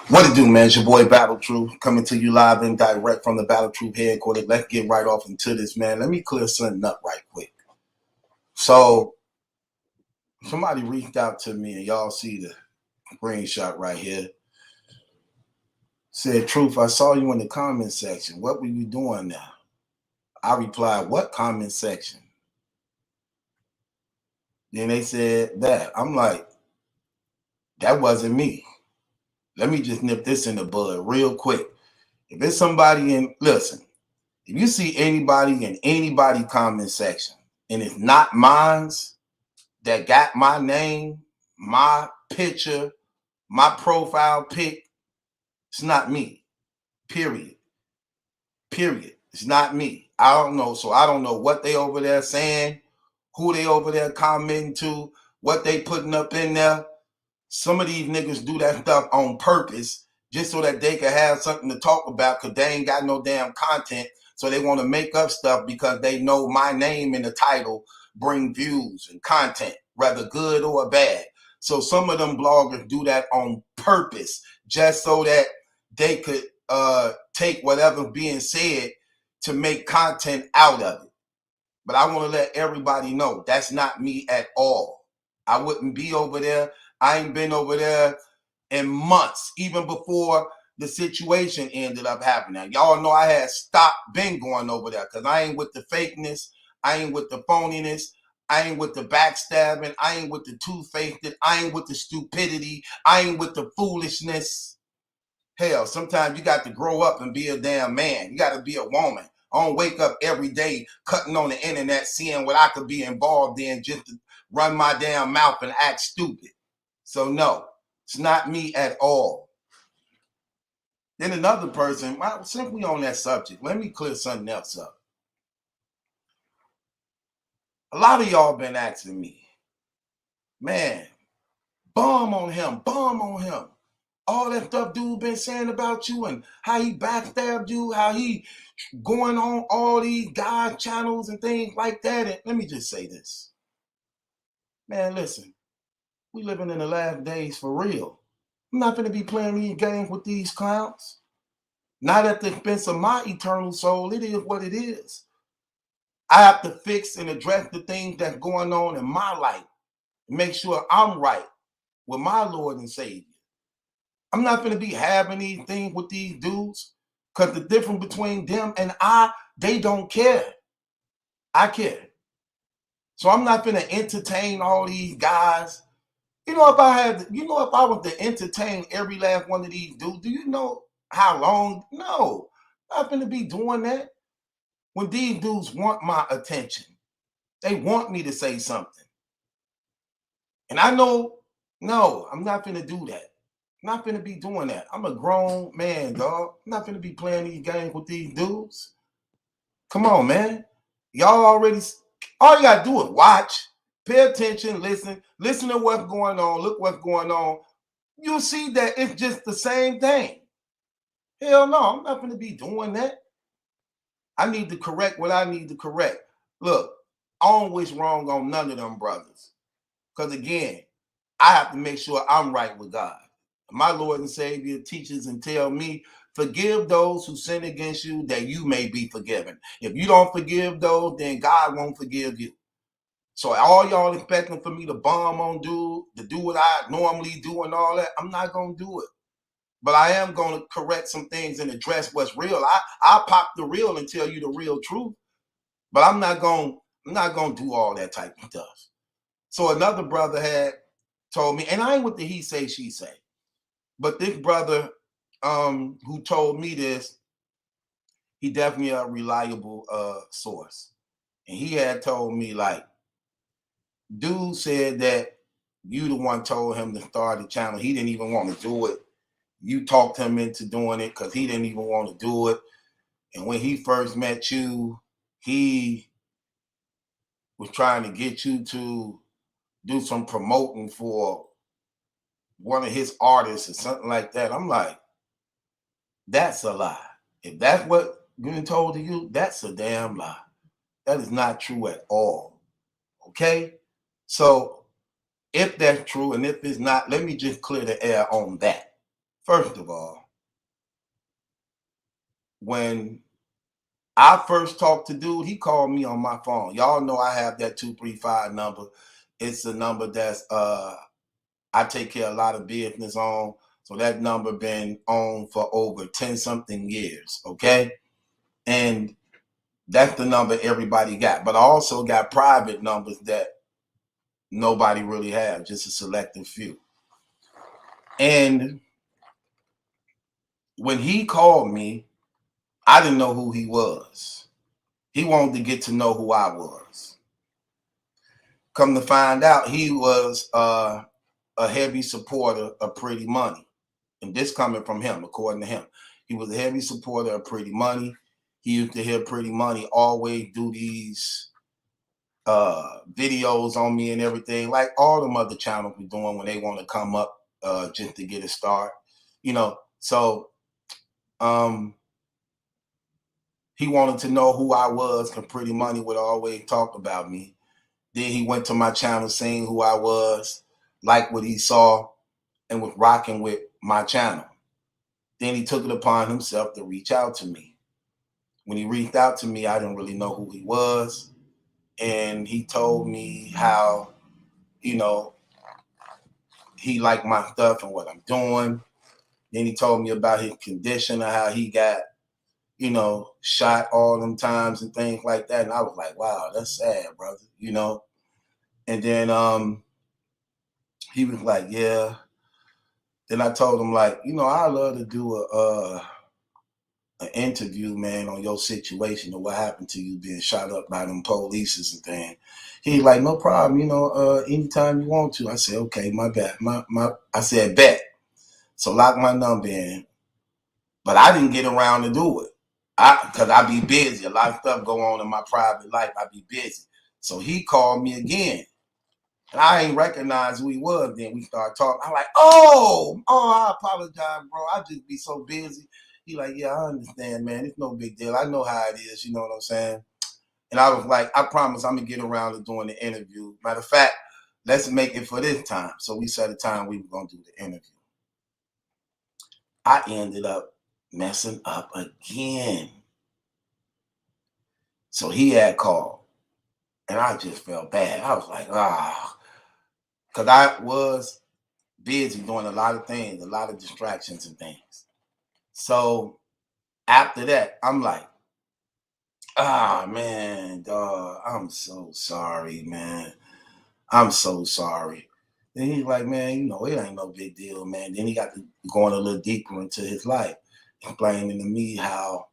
What it do, man? It's your boy Battle Truth coming to you live and direct from the Battle Truth headquarters. Let's get right off into this, man. Let me clear something up right quick. So, somebody reached out to me, and y'all see the screenshot right here. Said, Truth, I saw you in the comment section. What were you doing now? I replied, what comment section? Then they said that. I'm like, that wasn't me. Let me just nip this in the bud real quick. If it's somebody in, listen, if you see anybody in anybody comment section and it's not mine's that got my name, my picture, my profile pic, it's not me. Period. Period. It's not me. I don't know. So I don't know what they over there saying, who they over there commenting to, what they putting up in there. Some of these niggas do that stuff on purpose just so that they can have something to talk about because they ain't got no damn content. So they want to make up stuff because they know my name in the title bring views and content, whether good or bad. So some of them bloggers do that on purpose just so that they could take whatever being said to make content out of it. But I want to let everybody know that's not me at all. I wouldn't be over there. I ain't been over there in months, even before the situation ended up happening. Y'all know I had stopped been going over there because I ain't with the fakeness. I ain't with the phoniness. I ain't with the backstabbing. I ain't with the two-faced. I ain't with the stupidity. I ain't with the foolishness. Hell, sometimes you got to grow up and be a damn man. You got to be a woman. I don't wake up every day cutting on the internet, seeing what I could be involved in just to run my damn mouth and act stupid. So no, it's not me at all. Then another person, since we on that subject, let me clear something else up. A lot of y'all been asking me, man, bomb on him, bomb on him. All that stuff dude been saying about you and how he backstabbed you, how he going on all these guys channels and things like that. And let me just say this. Man, listen, we living in the last days for real. I'm not going to be playing these games with these clowns. Not at the expense of my eternal soul. It is what it is. I have to fix and address the things that's going on in my life. Make sure I'm right with my Lord and Savior. I'm not going to be having these things with these dudes because the difference between them and they don't care. I care. So I'm not going to entertain all these guys. If I was to entertain every last one of these dudes, do you know how long? No, I'm not going to be doing that. When these dudes want my attention, they want me to say something. And I know, no, I'm not going to do that. I'm not going to be doing that. I'm a grown man, dog. I'm not going to be playing these games with these dudes. Come on, man. All you got to do is watch, pay attention, listen to what's going on, look what's going on. You'll see that it's just the same thing. Hell no, I'm not going to be doing that. I need to correct what I need to correct. Look, I don't wish wrong on none of them brothers. Because again, I have to make sure I'm right with God. My Lord and Savior teaches and tell me, forgive those who sin against you that you may be forgiven. If you don't forgive those, then God won't forgive you. So all y'all expecting for me to bomb on dude, to do what I normally do and all that, I'm not going to do it. But I am going to correct some things and address what's real. I'll pop the real and tell you the real truth. But I'm not going to do all that type of stuff. So another brother had told me, and I ain't with the he say, she say, but this brother who told me this, he definitely a reliable source. And he had told me, like, dude said that you the one told him to start the channel. He didn't even want to do it. You talked him into doing it because he didn't even want to do it. And when he first met you, he was trying to get you to do some promoting for one of his artists or something like that. I'm like, that's a lie. If that's what being told to you, that's a damn lie. That is not true at all. Okay? So if that's true and if it's not, let me just clear the air on that First of all, when I first talked to dude, he called me on my phone. Y'all know I have that 235 number. It's a number that's I take care of a lot of business on. So that number been on for over 10 something years, okay? And that's the number everybody got. But I also got private numbers that nobody really have, just a selective few. And when he called me, I didn't know who he was. He wanted to get to know who I was. Come to find out, he was a heavy supporter of Pretty Money. And this coming from him, according to him. He was a heavy supporter of Pretty Money. He used to hear Pretty Money always do these videos on me and everything, like all them other channels were doing when they want to come up just to get a start, you know. So he wanted to know who I was, because Pretty Money would always talk about me. Then he went to my channel saying who I was, liked what he saw, and was rocking with my channel. Then he took it upon himself to reach out to me. When he reached out to me, I didn't really know who he was. And he told me how, you know, he liked my stuff and what I'm doing. Then he told me about his condition and how he got, you know, shot all them times and things like that. And I was like, wow, that's sad, brother, you know. And then he was like, yeah. Then I told him, like, you know, I love to do an interview, man, on your situation and what happened to you being shot up by them polices and things. He's like, no problem, you know, anytime you want to. I said, okay, my bad. I said, bet. So lock my number in. But I didn't get around to do it. Because I be busy. A lot of stuff go on in my private life. I be busy. So he called me again. And I ain't recognize who he was. Then we started talking. I'm like, oh, I apologize, bro. I just be so busy. He like, yeah, I understand, man. It's no big deal. I know how it is. You know what I'm saying? And I was like, I promise I'm going to get around to doing the interview. Matter of fact, let's make it for this time. So we set a time we were going to do the interview. I ended up messing up again. So he had called. And I just felt bad. I was like, because I was busy doing a lot of things, a lot of distractions and things. So after that, I'm like, man, dog, I'm so sorry, man. I'm so sorry. Then he's like, man, you know, it ain't no big deal, man. Then he got to going a little deeper into his life, explaining to me how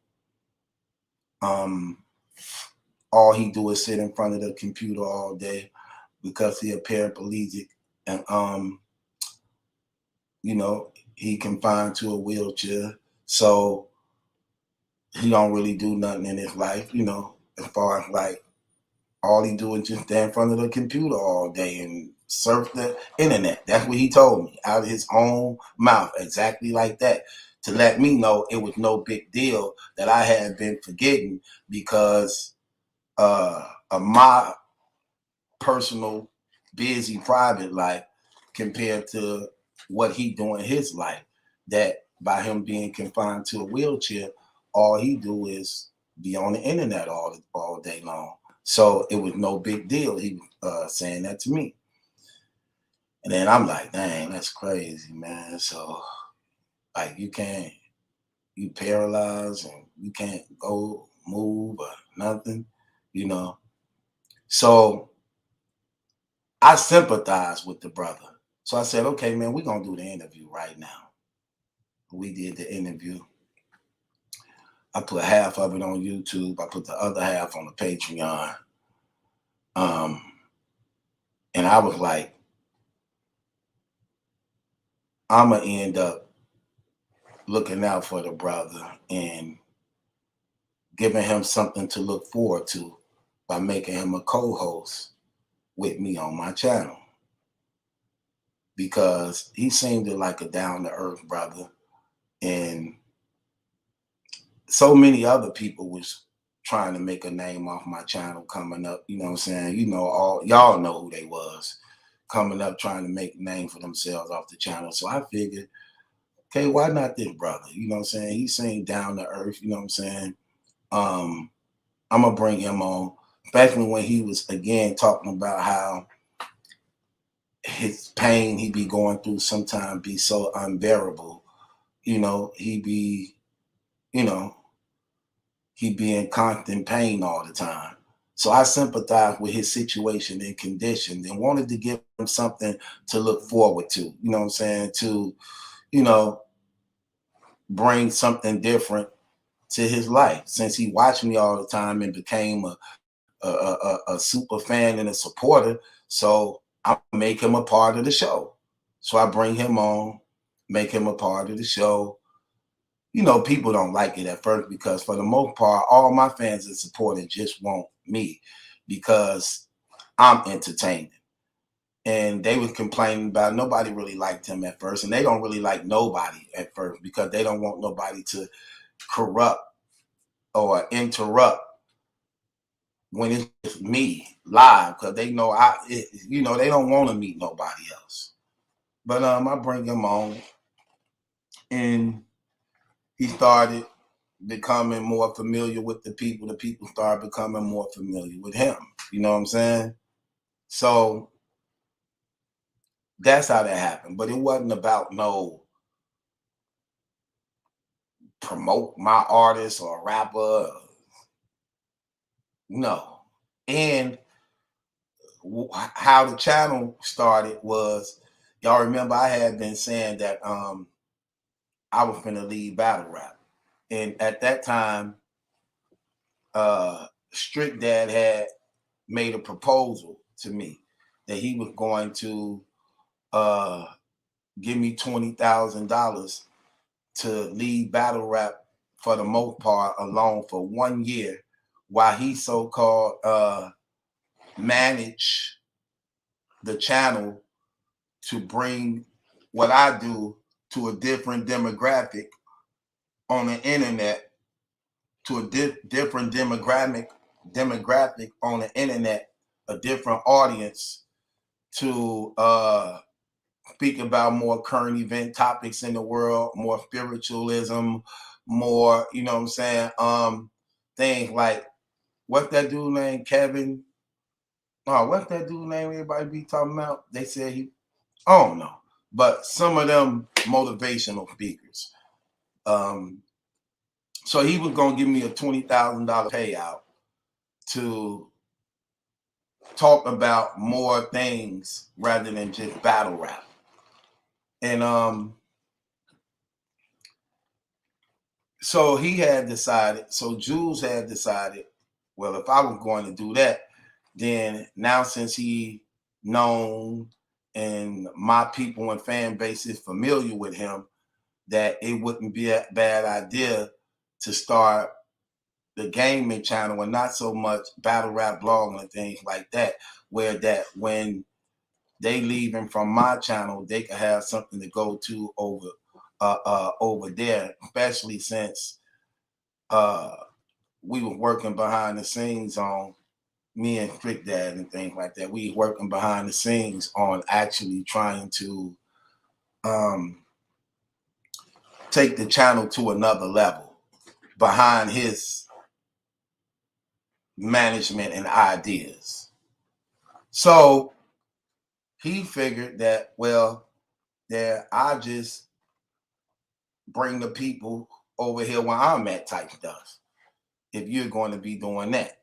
all he do is sit in front of the computer all day because he a paraplegic, and you know, he confined to a wheelchair. So he don't really do nothing in his life, you know, as far as like all he do is just stand in front of the computer all day and surf the internet. That's what he told me out of his own mouth, exactly like that, to let me know it was no big deal that I had been forgetting because of my personal, busy, private life compared to what he doing in his life. That by him being confined to a wheelchair, all he do is be on the internet all day long. So it was no big deal. He was saying that to me. And then I'm like, dang, that's crazy, man. So like you paralyzed and you can't go move or nothing, you know. So I sympathize with the brother. So I said, okay, man, we're going to do the interview right now. We did the interview. I put half of it on YouTube. I put the other half on the Patreon. And I was like, I'm going to end up looking out for the brother and giving him something to look forward to by making him a co-host with me on my channel. Because he seemed like a down-to-earth brother. And so many other people was trying to make a name off my channel coming up, you know what I'm saying? You know, all y'all know who they was coming up trying to make a name for themselves off the channel. So I figured, okay, why not this brother? You know what I'm saying? He saying down to earth, you know what I'm saying? I'm gonna bring him on, especially when he was again talking about how his pain he be going through sometimes be so unbearable. You know, he be, you know, he be in constant pain all the time. So I sympathize with his situation and condition and wanted to give him something to look forward to, you know what I'm saying? To, you know, bring something different to his life since he watched me all the time and became a super fan and a supporter. So I make him a part of the show. So I bring him on, make him a part of the show. You know, people don't like it at first because for the most part, all my fans and supporters just want me because I'm entertaining. And they was complaining about nobody really liked him at first. And they don't really like nobody at first because they don't want nobody to corrupt or interrupt when it's me live because they know you know, they don't want to meet nobody else. But I bring him on and he started becoming more familiar with the people. The people started becoming more familiar with him. You know what I'm saying? So that's how that happened. But it wasn't about no promote my artist or rapper. No. And how the channel started was, y'all remember I had been saying that I was finna leave battle rap. And at that time, Strict Dad had made a proposal to me that he was going to give me $20,000 to leave battle rap for the most part alone for 1 year while he so-called manage the channel to bring what I do to a different demographic on the internet, to a different demographic on the internet, a different audience, to speak about more current event topics in the world, more spiritualism, more, you know what I'm saying, things like what's that dude named Kevin? Oh, what's that dude name everybody be talking about? They said I don't know, but some of them motivational speakers. So he was gonna give me a $20,000 payout to talk about more things rather than just battle rap. And so he had decided, so Jules had decided, well, if I was going to do that, then now since he known and my people and fan base is familiar with him, that it wouldn't be a bad idea to start the gaming channel and not so much battle rap blogging and things like that, where that when they leaving from my channel, they can have something to go to over there, especially since we were working behind the scenes on me and Strict Dad and things like that. We were working behind the scenes on actually trying to take the channel to another level behind his management and ideas. So he figured that, well, that I just bring the people over here where I'm at type stuff. If you're going to be doing that,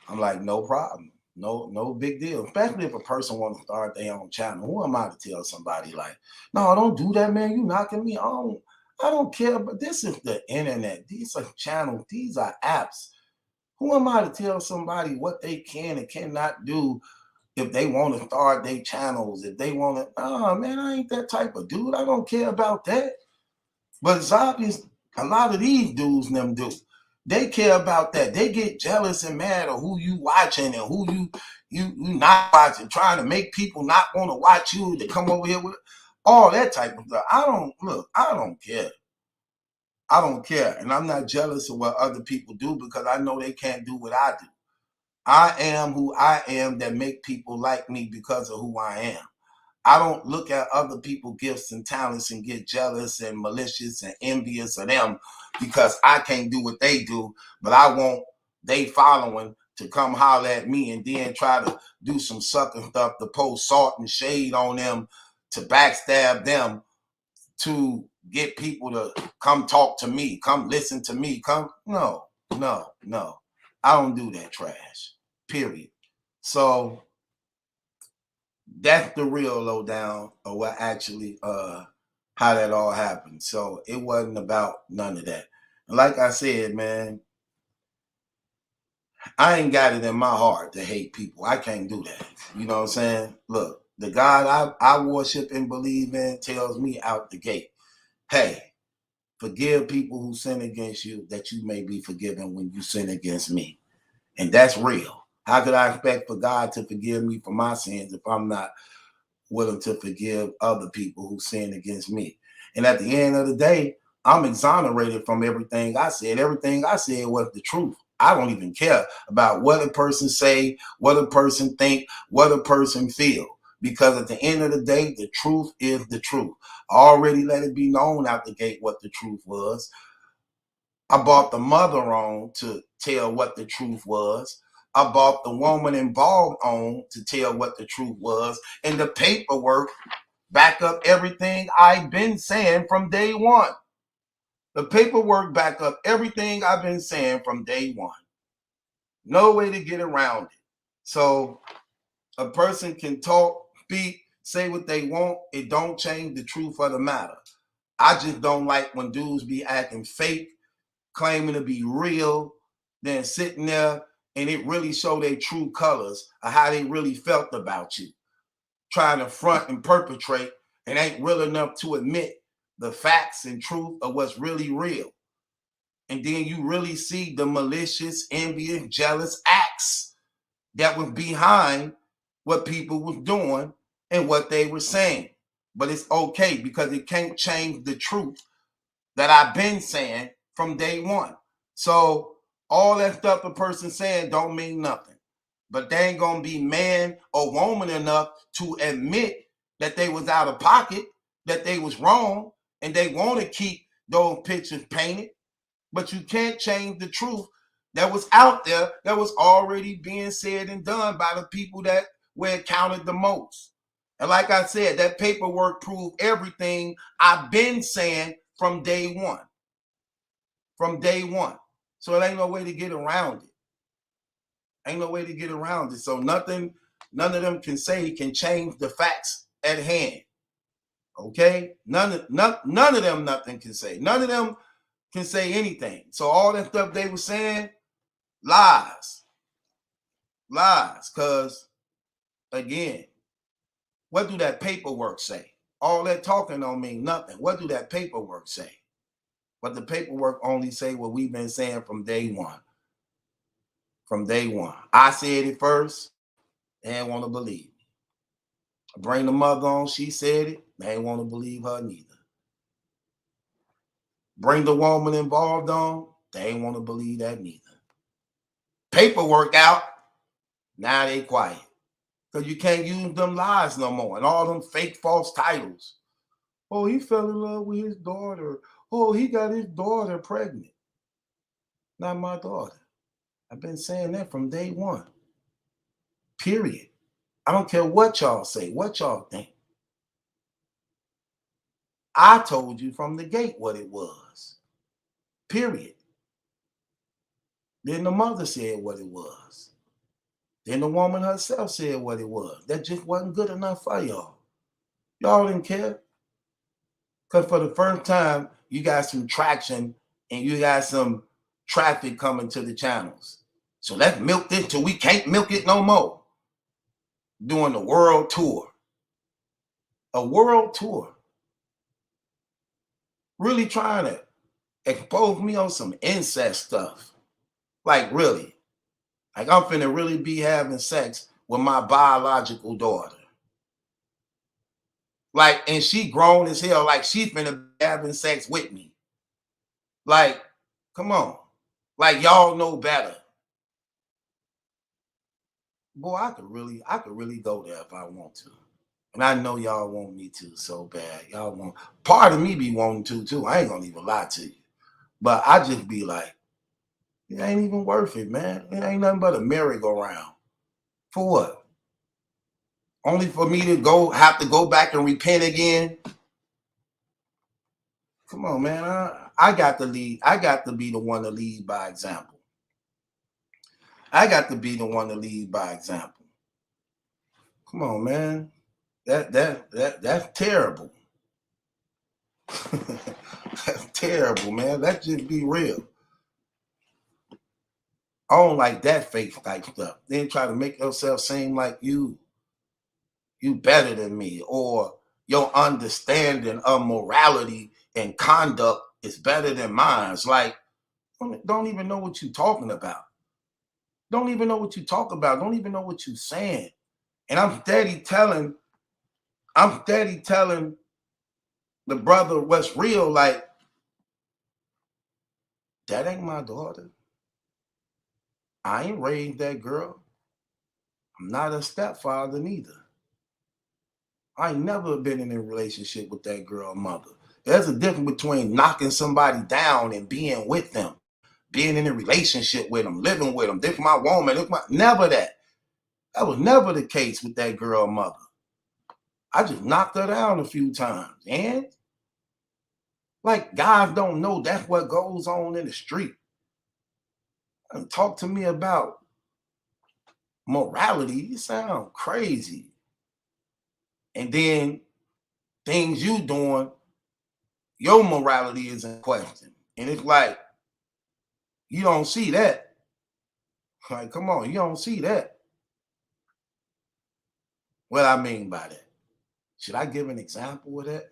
I'm like, no problem. No big deal. Especially if a person wants to start their own channel. Who am I to tell somebody like, no, don't do that, man. You knocking me on. I don't care. But this is the internet. These are channels. These are apps. Who am I to tell somebody what they can and cannot do if they want to start their channels? If they want to, oh man, I ain't that type of dude. I don't care about that. But it's obvious a lot of these dudes and them do. They care about that. They get jealous and mad of who you watching and who you not watching, trying to make people not want to watch you to come over here with all that type of stuff. I don't care. I don't care. And I'm not jealous of what other people do because I know they can't do what I do. I am who I am that make people like me because of who I am. I don't look at other people's gifts and talents and get jealous and malicious and envious of them because I can't do what they do, but I want they following to come holler at me and then try to do some sucker stuff to post salt and shade on them, to backstab them, to get people to come talk to me, come listen to me, come. No. I don't do that trash, period. So that's the real lowdown of what actually how that all happened. So it wasn't about none of that. And like I said, man, I ain't got it in my heart to hate people. I can't do that. You know what I'm saying? Look, the God I worship and believe in tells me out the gate, hey, forgive people who sin against you, that you may be forgiven when you sin against me. And that's real. How could I expect for God to forgive me for my sins if I'm not willing to forgive other people who sin against me? And at the end of the day, I'm exonerated from everything I said. Everything I said was the truth. I don't even care about what a person say, what a person think, what a person feel. Because at the end of the day, the truth is the truth. I already let it be known out the gate what the truth was. I brought the mother on to tell what the truth was. I brought the woman involved on to tell what the truth was. And the paperwork back up everything I've been saying from day one. The paperwork back up everything I've been saying from day one. No way to get around it. So a person can talk, speak, say what they want. It don't change the truth of the matter. I just don't like when dudes be acting fake, claiming to be real, then sitting there and it really show their true colors of how they really felt about you, trying to front and perpetrate and ain't real enough to admit the facts and truth of what's really real. And then you really see the malicious, envious, jealous acts that was behind what people was doing and what they were saying. But it's okay because it can't change the truth that I've been saying from day one. So all that stuff a person saying don't mean nothing. But they ain't gonna be man or woman enough to admit that they was out of pocket, that they was wrong, and they want to keep those pictures painted. But you can't change the truth that was out there, that was already being said and done by the people that were it counted the most. And like I said, that paperwork proved everything I've been saying from day one. From day one. So it ain't no way to get around it. Ain't no way to get around it. So nothing, none of them can say can change the facts at hand. Okay? None of them nothing can say. None of them can say anything. So all that stuff they were saying, lies. Lies. Because again, what do that paperwork say? All that talking don't mean nothing. What do that paperwork say? But the paperwork only say what we've been saying from day one. From day one. I said it first. They ain't want to believe me. I bring the mother on. She said it. They ain't want to believe her neither. Bring the woman involved on. They ain't want to believe that neither. Paperwork out. Now they quiet. Because you can't use them lies no more. And all them fake false titles. Oh, he fell in love with his daughter. Oh, he got his daughter pregnant. Not my daughter. I've been saying that from day one. Period. I don't care what y'all say, what y'all think. I told you from the gate what it was. Period. Then the mother said what it was. Then the woman herself said what it was. That just wasn't good enough for y'all. Y'all didn't care. Because for the first time, you got some traction and you got some traffic coming to the channels. So let's milk this till we can't milk it no more. Doing the world tour. A world tour. Really trying to expose me on some incest stuff. Like really. Like I'm finna really be having sex with my biological daughter. Like, and she grown as hell, like she finna be having sex with me. Like, come on. Like y'all know better. Boy, I could really go there if I want to. And I know y'all want me to so bad. Y'all want, part of me be wanting to too. I ain't gonna even lie to you. But I just be like, it ain't even worth it, man. It ain't nothing but a merry-go-round. For what? Only for me to have to go back and repent again? Come on, man. I got to lead. I got to be the one to lead by example. I got to be the one to lead by example. Come on, man. That's terrible. That's terrible, man. Let's just be real. I don't like that faith type stuff. Then try to make yourself seem like you better than me, or your understanding of morality and conduct is better than mine. It's like, don't even know what you're talking about. Don't even know what you talk about. Don't even know what you're saying. And I'm steady telling the brother what's real, like, that ain't my daughter. I ain't raised that girl. I'm not a stepfather neither. I ain't never been in a relationship with that girl mother. There's a difference between knocking somebody down and being with them, being in a relationship with them, living with them. This is my woman. Never that. That was never the case with that girl mother. I just knocked her down a few times. And like, guys don't know that's what goes on in the street. And talk to me about morality. You sound crazy. And then things you doing, your morality is in question. And it's like, you don't see that. Like, come on, you don't see that. What I mean by that? Should I give an example of that?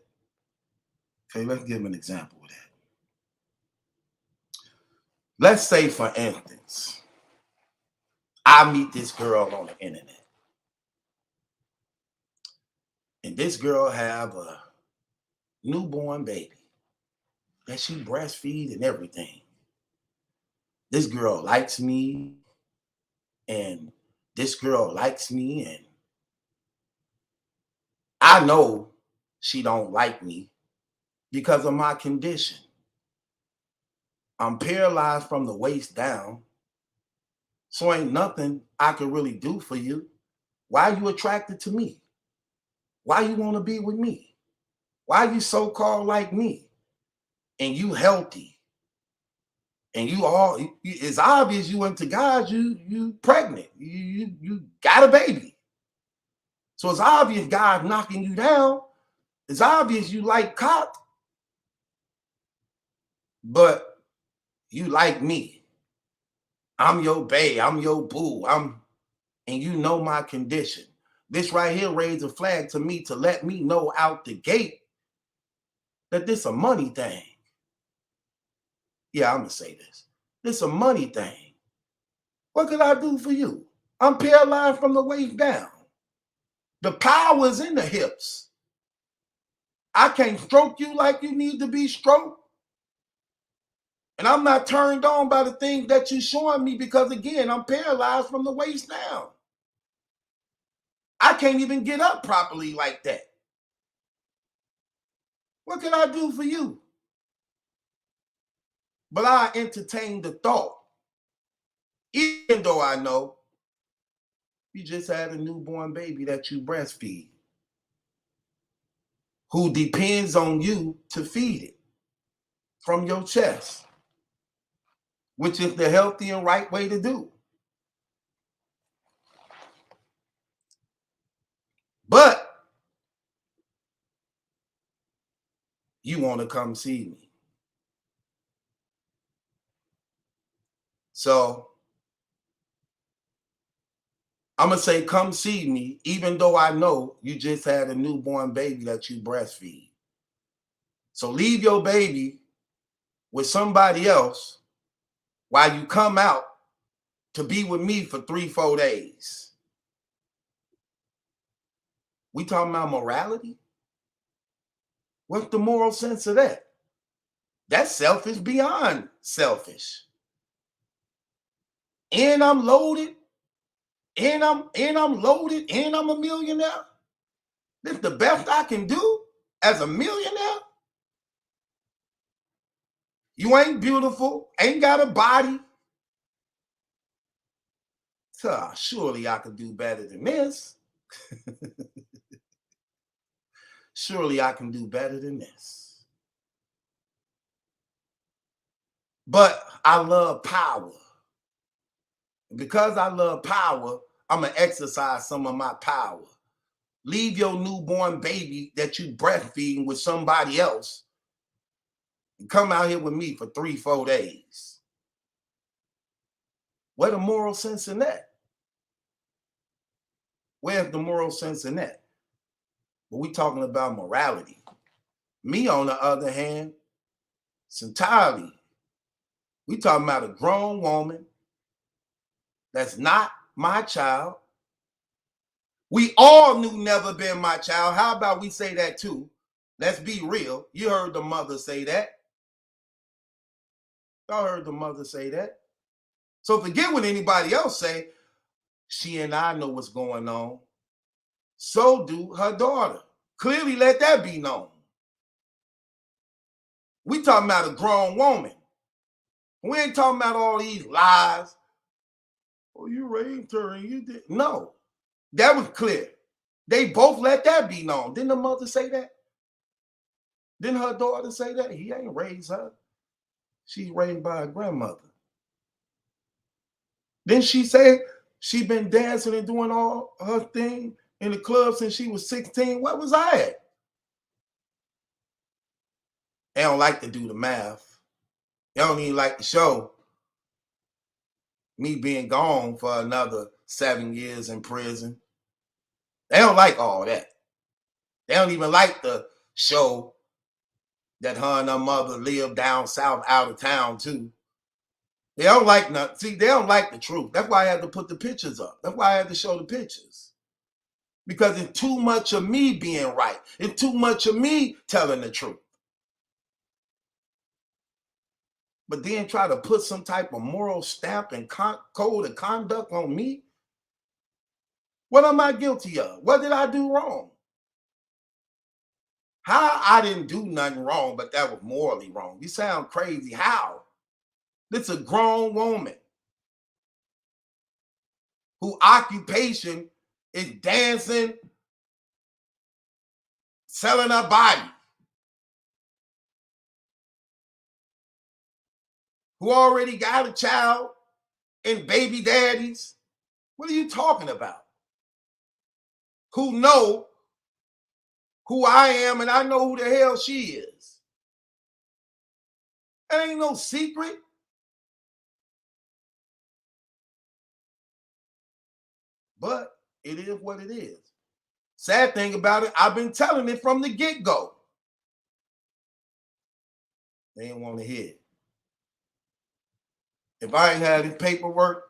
Okay, let's give an example of that. Let's say, for instance, I meet this girl on the internet. And this girl have a newborn baby that she breastfeeds and everything. This girl likes me, and this girl likes me, and I know she don't like me because of my condition. I'm paralyzed from the waist down, so ain't nothing I can really do for you. Why are you attracted to me? Why you want to be with me? Why you so-called like me? And you healthy. And you all, it's obvious you into guys, you pregnant. You got a baby. So it's obvious God knocking you down. It's obvious you like cock. But you like me. I'm your bae. I'm your boo. And you know my condition. This right here raised a flag to me to let me know out the gate that this a money thing. Yeah, I'm gonna say this. This a money thing. What could I do for you? I'm paralyzed from the waist down. The power is in the hips. I can't stroke you like you need to be stroked. And I'm not turned on by the things that you're showing me because, again, I'm paralyzed from the waist down. I can't even get up properly like that. What can I do for you? But I entertain the thought, even though I know you just had a newborn baby that you breastfeed, who depends on you to feed it from your chest, which is the healthy and right way to do. But you want to come see me. So I'm going to say, come see me, even though I know you just had a newborn baby that you breastfeed. So leave your baby with somebody else while you come out to be with me for 3-4 days. We talking about morality? What's the moral sense of that? That's selfish beyond selfish. And I'm loaded, and I'm loaded, and I'm a millionaire. This the best I can do as a millionaire? You ain't beautiful, ain't got a body. So surely I can do better than this. Surely I can do better than this. But I love power. Because I love power, I'm going to exercise some of my power. Leave your newborn baby that you breastfeeding with somebody else and come out here with me for 3-4 days. Where's the moral sense in that? Where's the moral sense in that? But we talking about morality. Me, on the other hand, it's entirely. We talking about a grown woman that's not my child. We all knew never been my child. How about we say that too? Let's be real. You heard the mother say that. Y'all heard the mother say that. So forget what anybody else say. She and I know what's going on. So do her daughter. Clearly let that be known. We talking about a grown woman. We ain't talking about all these lies. Oh, you raped her and you did. No, that was clear. They both let that be known. Didn't the mother say that? Didn't her daughter say that? He ain't raised her. She's raised by her grandmother. Didn't she say she been dancing and doing all her thing in the club since she was 16? Where was I at? They don't like to do the math. They don't even like to show me being gone for another 7 years in prison. They don't like all that. They don't even like the show that her and her mother lived down south out of town too. They don't like nothing. See, they don't like the truth. That's why I had to put the pictures up. That's why I had to show the pictures. Because it's too much of me being right. It's too much of me telling the truth. But then try to put some type of moral stamp and code of conduct on me? What am I guilty of? What did I do wrong? How I didn't do nothing wrong, but that was morally wrong. You sound crazy. How? This is a grown woman whose occupation is dancing, selling her body, who already got a child and baby daddies. What are you talking about? Who know who I am and I know who the hell she is. That ain't no secret. But it is what it is. Sad thing about it, I've been telling it from the get-go. They didn't want to hear it. If I ain't had this paperwork,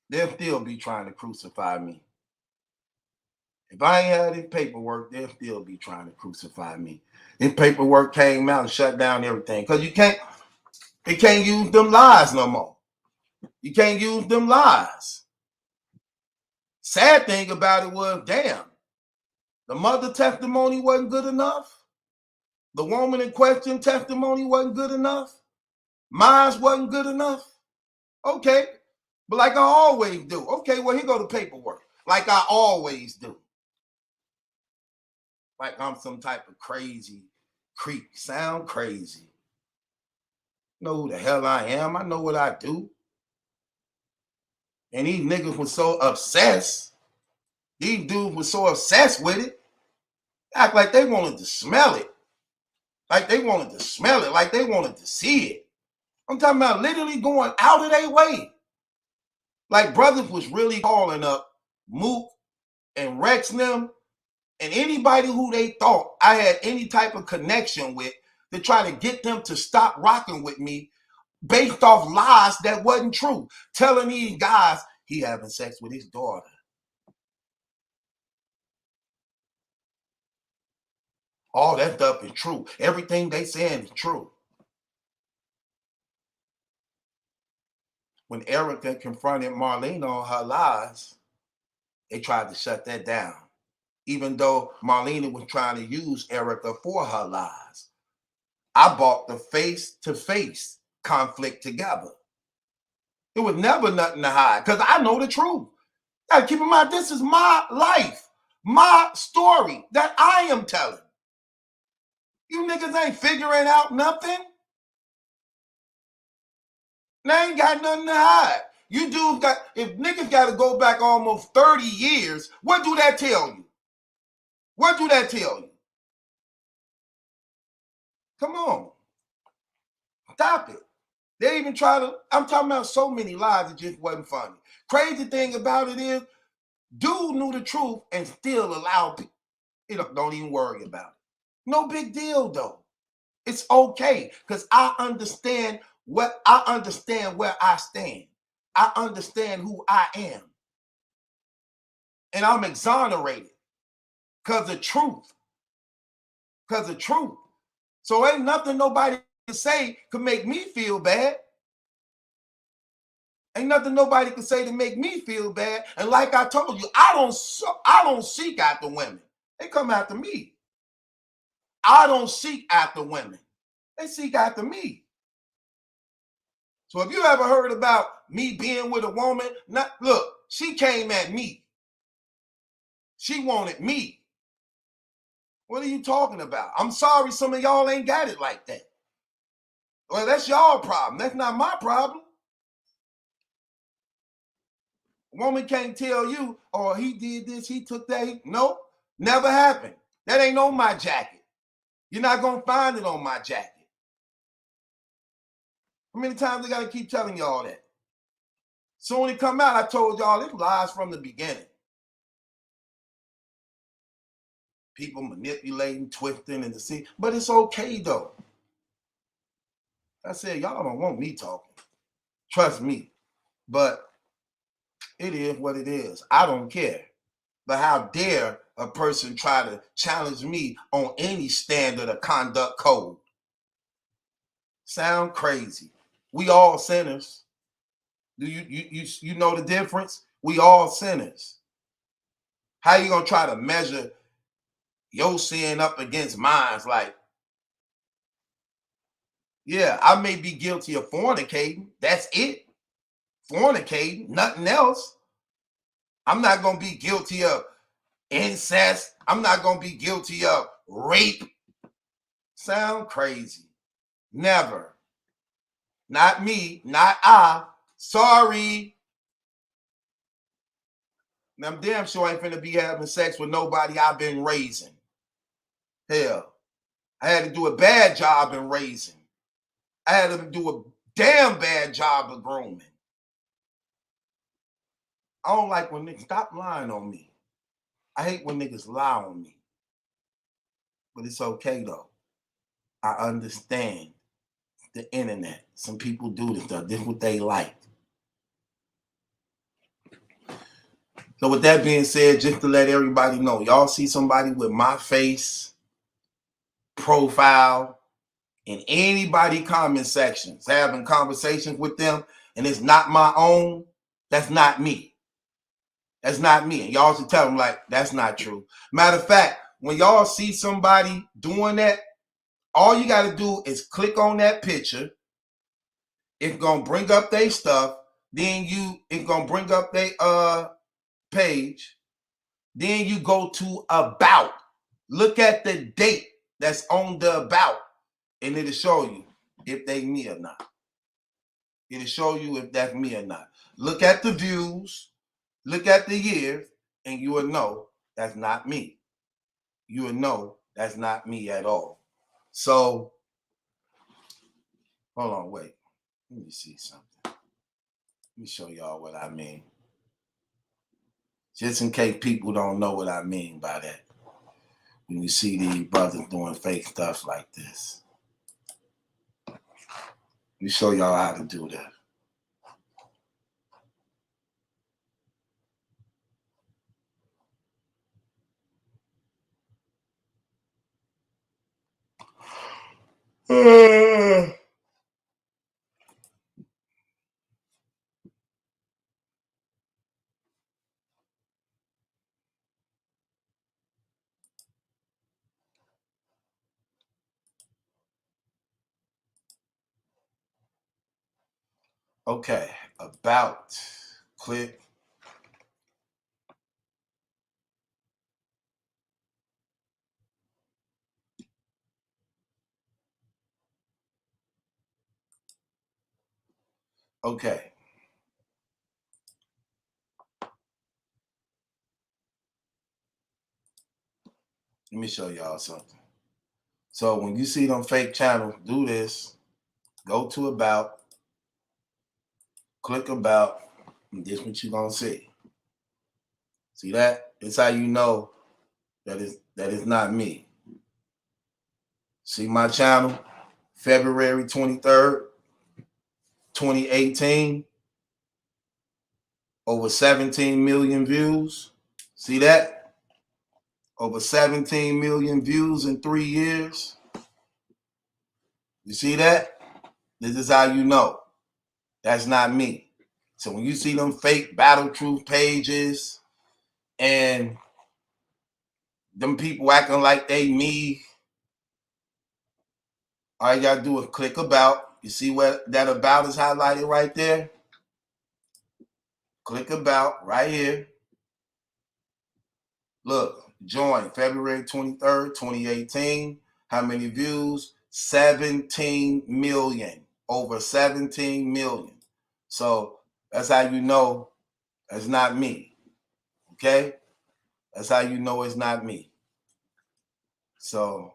they'll still be trying to crucify me. If I ain't had this paperwork, they'll still be trying to crucify me. This paperwork came out and shut down everything. Because you can't use them lies no more. You can't use them lies. Sad thing about it was, damn, the mother testimony wasn't good enough. The woman in question testimony wasn't good enough. Mine wasn't good enough. Okay, but like I always do. Okay, well, here go the paperwork. Like I always do. Like I'm some type of crazy creep. Sound crazy. Know who the hell I am. I know what I do. And these niggas were so obsessed. These dudes were so obsessed with it. Act like they wanted to smell it. Like they wanted to smell it. Like they wanted to see it. I'm talking about literally going out of their way. Like brothers was really calling up Mook and Rex them and anybody who they thought I had any type of connection with to try to get them to stop rocking with me based off lies that wasn't true. Telling these guys he having sex with his daughter. All that stuff is true. Everything they saying is true. When Erica confronted Marlene on her lies, they tried to shut that down. even though Marlena was trying to use Erica for her lies. I bought the face-to-face conflict together. It was never nothing to hide because I know the truth. Gotta keep in mind, this is my life, my story that I am telling. You niggas ain't figuring out nothing. They ain't got nothing to hide. You dudes got, if niggas got to go back almost 30 years, what do that tell you? What do that tell you? Come on. Stop it. They even try to, I'm talking about so many lies, it just wasn't funny. Crazy thing about it is, dude knew the truth and still allowed people, don't even worry about it. No big deal though. It's okay because I understand where I stand. I understand who I am. And I'm exonerated because of truth. Because of truth. So ain't nothing nobody can say could make me feel bad. Ain't nothing nobody can say to make me feel bad. And like I told you, I don't seek after women. They come after me. I don't seek after women. They seek after me. So if you ever heard about me being with a woman, look, she came at me. She wanted me. What are you talking about? I'm sorry some of y'all ain't got it like that. Well, that's y'all problem. That's not my problem. A woman can't tell you, oh, he did this, he took that. Nope, never happened. That ain't on my jacket. You're not going to find it on my jacket. How many times I got to keep telling y'all that? So when it come out, I told y'all it lies from the beginning. People manipulating, twisting, and deceiving. But it's okay, though. I said, y'all don't want me talking. Trust me. But it is what it is. I don't care. But how dare a person try to challenge me on any standard of conduct code? Sound crazy. We all sinners. Do you know the difference? We all sinners. How you gonna try to measure your sin up against mine? Like, yeah, I may be guilty of fornicating. That's it. Fornicating, nothing else. I'm not gonna be guilty of incest. I'm not gonna be guilty of rape. Sound crazy. Never. Not me, not I. Sorry. I'm damn sure I ain't finna be having sex with nobody I've been raising. Hell, I had to do a bad job in raising. I had to do a damn bad job of grooming. I don't like when niggas stop lying on me. I hate when niggas lie on me. But it's okay though. I understand the internet. Some people do this stuff. This is what they like. So with that being said, just to let everybody know, y'all see somebody with my face, profile, in anybody comment sections, having conversations with them, and it's not my own, that's not me. That's not me. And y'all should tell them, like, that's not true. Matter of fact, when y'all see somebody doing that, all you got to do is click on that picture. It's going to bring up their stuff. Then it's going to bring up their page. Then you go to about. Look at the date that's on the about, and it'll show you if they me or not. It'll show you if that's me or not. Look at the views, look at the years, and you will know that's not me. You will know that's not me at all. So, hold on, wait. Let me see something. Let me show y'all what I mean. Just in case people don't know what I mean by that. When you see these brothers doing fake stuff like this. Let me show y'all how to do that. Okay, about. Click. Okay. Let me show y'all something. So when you see them fake channels, do this. Go to about. Click about. And this what you're gonna see. See that? It's how you know that it's not me. See my channel, February 23rd, 2018. Over 17 million views. See that? Over 17 million views in 3 years. You see that? This is how you know. That's not me. So when you see them fake Battle Truth pages and them people acting like they me, all you gotta do is click about. You see where that about is highlighted right there? Click about right here. Look, join February 23rd, 2018. How many views? 17 million. Over 17 million. So that's how you know it's not me. Okay? That's how you know it's not me. So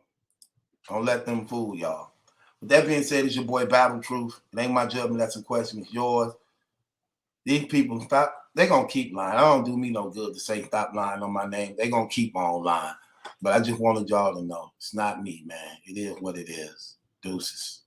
don't let them fool y'all. With that being said, it's your boy Battle Truth. It ain't my judgment, that's a question, it's yours. These people, they're going to keep lying. I don't do me no good to say stop lying on my name. They're going to keep on lying. But I just wanted y'all to know it's not me, man. It is what it is. Deuces.